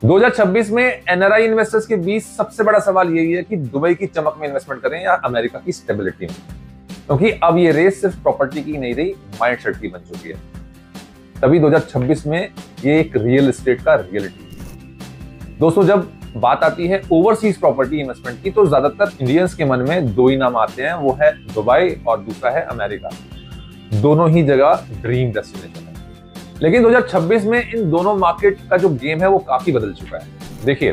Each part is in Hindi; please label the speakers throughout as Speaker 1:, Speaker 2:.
Speaker 1: 2026 में एनआरआई इन्वेस्टर्स के बीच सबसे बड़ा सवाल यही है कि दुबई की चमक में इन्वेस्टमेंट करें या अमेरिका की स्टेबिलिटी में, क्योंकि अब ये रेस सिर्फ प्रॉपर्टी की नहीं रही, माइंडसेट की बन चुकी है। तभी 2026 में ये एक रियल एस्टेट का रियलिटी है। दोस्तों, जब बात आती है ओवरसीज प्रॉपर्टी इन्वेस्टमेंट की तो ज्यादातर इंडियंस के मन में दो ही नाम आते हैं, वो है दुबई और दूसरा है अमेरिका। दोनों ही जगह ड्रीम डेस्टिनेशन है। लेकिन 2026 में इन दोनों मार्केट का जो गेम है वो काफी बदल चुका है। देखिए,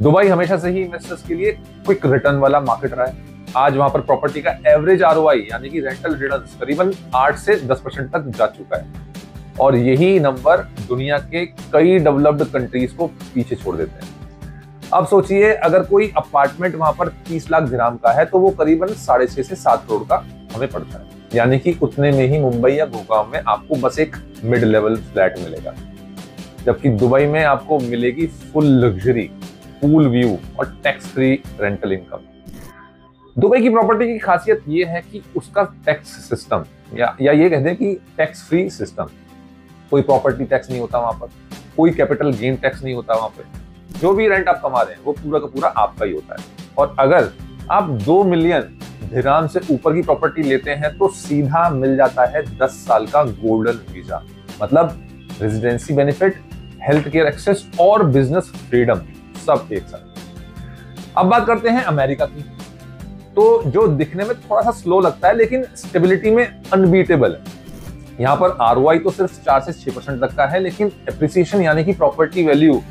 Speaker 1: दुबई हमेशा से ही इन्वेस्टर्स के लिए क्विक रिटर्न वाला मार्केट रहा है। आज वहां पर प्रॉपर्टी का एवरेज आरओआई यानी कि रेंटल रिटर्न्स करीबन 8 से 10% तक जा चुका है, और यही नंबर दुनिया के कई डेवलप्ड कंट्रीज को पीछे छोड़ देते हैं। अब सोचिए, अगर कोई अपार्टमेंट वहां पर 30 लाख दिरहम का है तो वो करीबन 6.5 से 7 करोड़ का हमें पड़ता है, यानी कि उतने में ही मुंबई या गुड़गांव में आपको बस एक मिड लेवल फ्लैट मिलेगा, जबकि दुबई में आपको मिलेगी फुल लग्जरी, पूल व्यू और tax free rental income. Dubai की प्रॉपर्टी की खासियत ये है कि उसका टैक्स सिस्टम या ये कह दें कि टैक्स फ्री सिस्टम। कोई प्रॉपर्टी टैक्स नहीं होता वहां पर, कोई कैपिटल गेन टैक्स नहीं होता वहां पर। जो भी रेंट आप कमा रहे हैं वो पूरा का पूरा आपका ही होता है। और अगर आप 2 मिलियन दिरहम से ऊपर की प्रॉपर्टी लेते हैं तो सीधा मिल जाता है 10 साल का गोल्डन वीजा, मतलब residency benefit, health care access और बिजनेस फ्रीडम सब एक साथ। अब बात करते हैं अमेरिका की, तो जो दिखने में थोड़ा सा स्लो लगता है लेकिन स्टेबिलिटी में अनबीटेबल है। यहाँ पर आरओआई तो सिर्फ 4 से 6% तक का है, लेकिन एप्रिसिएशन यानी कि प्रॉपर्टी वैल्यू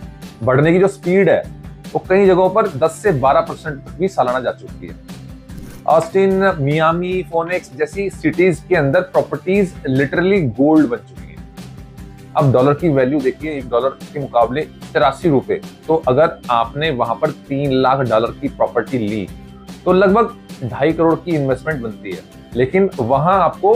Speaker 1: बढ़ने की जो स्पीड है वो कई जगहों पर 10 से 12% तक भी सालाना जा चुकी है। ऑस्टिन, मियामी, फोनिक्स जैसी सिटीज के अंदर प्रॉपर्टीज लिटरली गोल्ड बन चुकी हैं। अब डॉलर की वैल्यू देखिए, $1 के मुकाबले 83 रुपए। तो अगर आपने वहां पर $3 लाख की प्रॉपर्टी ली तो लगभग 2.5 करोड़ की इन्वेस्टमेंट बनती है। लेकिन वहां आपको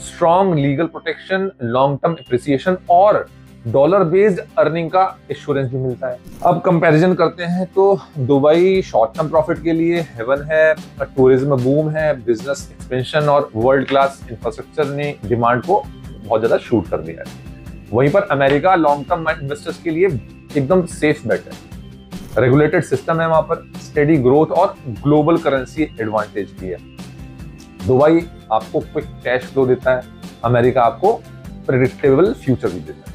Speaker 1: strong legal protection, long term appreciation और डॉलर बेस्ड अर्निंग का एश्योरेंस भी मिलता है। अब कंपैरिजन करते हैं तो दुबई शॉर्ट टर्म प्रॉफिट के लिए हेवन है, टूरिज्म बूम है, बिजनेस एक्सपेंशन और वर्ल्ड क्लास इंफ्रास्ट्रक्चर ने डिमांड को बहुत ज्यादा शूट कर दिया है। वहीं पर अमेरिका लॉन्ग टर्म इन्वेस्टर्स के लिए एकदम सेफ बेट है। रेगुलेटेड सिस्टम है वहां पर, स्टेडी ग्रोथ और ग्लोबल करेंसी एडवांटेज भी है। दुबई आपको क्विक कैश फ्लो देता है, अमेरिका आपको प्रेडिक्टेबल फ्यूचर भी देता है।